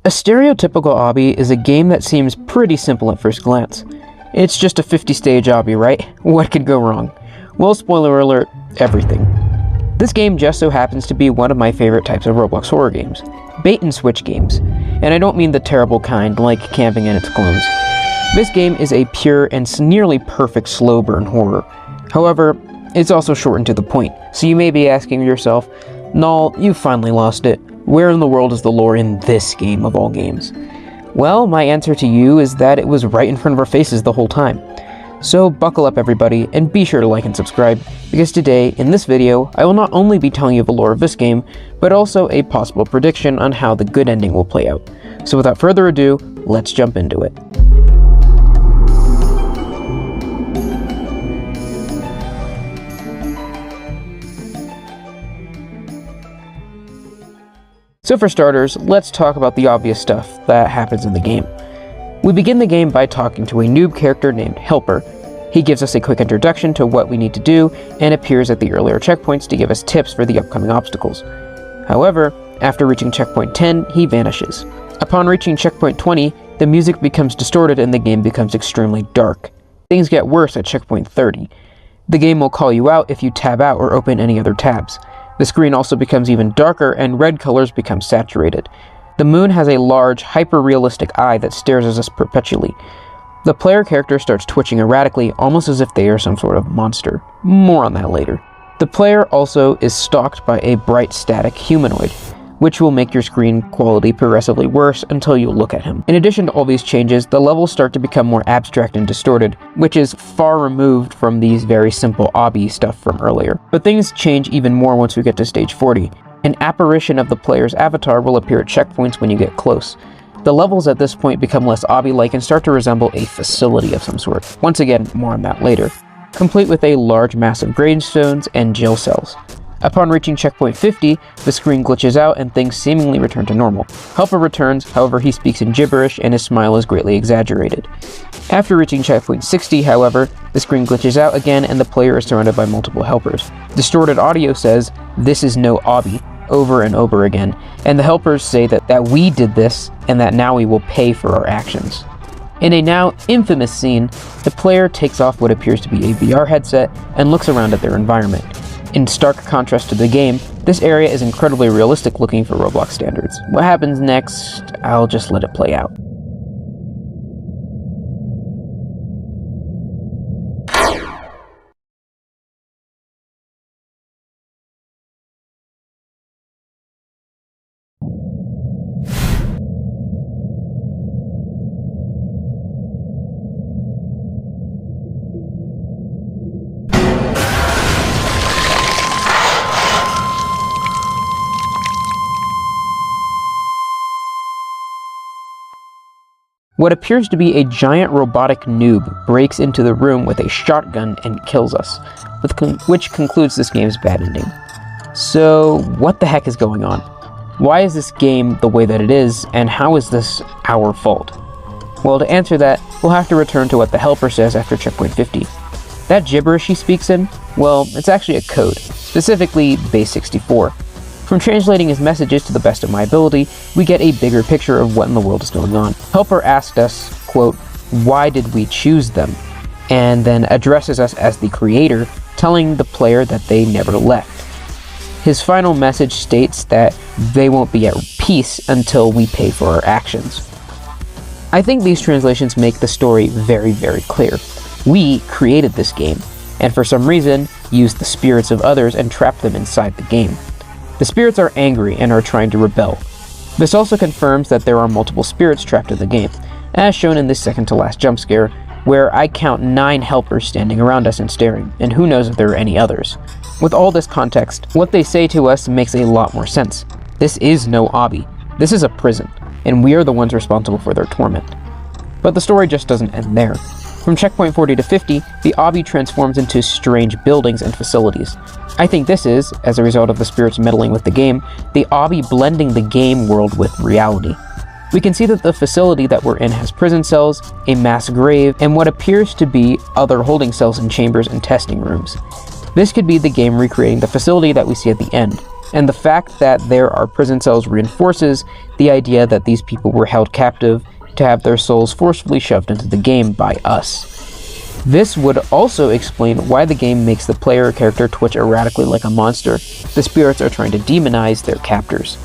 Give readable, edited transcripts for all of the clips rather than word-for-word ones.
A stereotypical obby is a game that seems pretty simple at first glance. It's just a 50-stage obby, right? What could go wrong? Well, spoiler alert, everything. This game just so happens to be one of my favorite types of Roblox horror games, bait-and-switch games, and I don't mean the terrible kind like Camping and its clones. This game is a pure and nearly perfect slow burn horror. However, it's also short and to the point, so you may be asking yourself, Null, you finally lost it. Where in the world is the lore in this game of all games? Well, my answer to you is that it was right in front of our faces the whole time. So buckle up everybody, and be sure to like and subscribe, because today, in this video, I will not only be telling you the lore of this game, but also a possible prediction on how the good ending will play out. So without further ado, let's jump into it. So for starters, let's talk about the obvious stuff that happens in the game. We begin the game by talking to a noob character named Helper. He gives us a quick introduction to what we need to do and appears at the earlier checkpoints to give us tips for the upcoming obstacles. However, after reaching checkpoint 10, he vanishes. Upon reaching checkpoint 20, the music becomes distorted and the game becomes extremely dark. Things get worse at checkpoint 30. The game will call you out if you tab out or open any other tabs. The screen also becomes even darker and red colors become saturated. The moon has a large, hyper-realistic eye that stares at us perpetually. The player character starts twitching erratically, almost as if they are some sort of monster. More on that later. The player also is stalked by a bright static humanoid, which will make your screen quality progressively worse until you look at him. In addition to all these changes, the levels start to become more abstract and distorted, which is far removed from these very simple obby stuff from earlier. But things change even more once we get to stage 40. An apparition of the player's avatar will appear at checkpoints when you get close. The levels at this point become less obby-like and start to resemble a facility of some sort. Once again, more on that later. Complete with a large mass of gravestones and jail cells. Upon reaching checkpoint 50, the screen glitches out and things seemingly return to normal. Helper returns, however he speaks in gibberish and his smile is greatly exaggerated. After reaching checkpoint 60, however, the screen glitches out again and the player is surrounded by multiple helpers. Distorted audio says, "This is no obby," over and over again, and the helpers say that we did this and that now we will pay for our actions. In a now infamous scene, the player takes off what appears to be a VR headset and looks around at their environment. In stark contrast to the game, this area is incredibly realistic looking for Roblox standards. What happens next, I'll just let it play out. What appears to be a giant robotic noob breaks into the room with a shotgun and kills us, which concludes this game's bad ending. So, what the heck is going on? Why is this game the way that it is, and how is this our fault? Well, to answer that, we'll have to return to what the helper says after checkpoint 50. That gibberish he speaks in, well, it's actually a code, specifically base 64. From translating his messages to the best of my ability, we get a bigger picture of what in the world is going on. Helper asked us, quote, "Why did we choose them?" and then addresses us as the creator, telling the player that they never left. His final message states that they won't be at peace until we pay for our actions. I think these translations make the story very, very clear. We created this game, and for some reason, used the spirits of others and trapped them inside the game. The spirits are angry and are trying to rebel. This also confirms that there are multiple spirits trapped in the game, as shown in this second to last jump scare, where I count 9 helpers standing around us and staring, and who knows if there are any others. With all this context, what they say to us makes a lot more sense. This is no obby. This is a prison, and we are the ones responsible for their torment. But the story just doesn't end there. From checkpoint 40 to 50, the obby transforms into strange buildings and facilities. I think this is, as a result of the spirits meddling with the game, the obby blending the game world with reality. We can see that the facility that we're in has prison cells, a mass grave, and what appears to be other holding cells and chambers and testing rooms. This could be the game recreating the facility that we see at the end. And the fact that there are prison cells reinforces the idea that these people were held captive to have their souls forcefully shoved into the game by us. This would also explain why the game makes the player character twitch erratically like a monster. The spirits are trying to demonize their captors.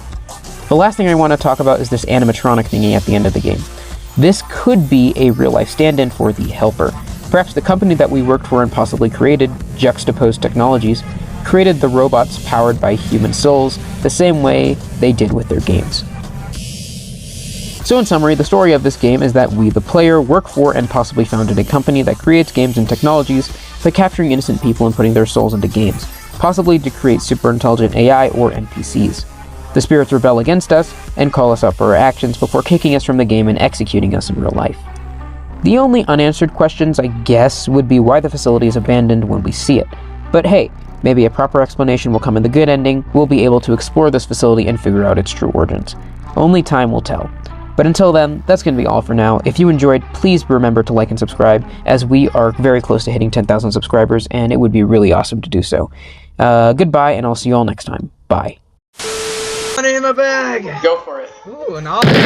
The last thing I want to talk about is this animatronic thingy at the end of the game. This could be a real-life stand-in for the Helper. Perhaps the company that we worked for and possibly created, Juxtaposed Technologies, created the robots powered by human souls the same way they did with their games. So in summary, the story of this game is that we, the player, work for and possibly founded a company that creates games and technologies by capturing innocent people and putting their souls into games, possibly to create super intelligent AI or NPCs. The spirits rebel against us and call us out for our actions before kicking us from the game and executing us in real life. The only unanswered questions, I guess, would be why the facility is abandoned when we see it. But hey, maybe a proper explanation will come in the good ending. We'll be able to explore this facility and figure out its true origins. Only time will tell. But until then, that's going to be all for now. If you enjoyed, please remember to like and subscribe, as we are very close to hitting 10,000 subscribers, and it would be really awesome to do so. Goodbye, and I'll see you all next time. Bye. Money in my bag! Go for it. Ooh, an Obby.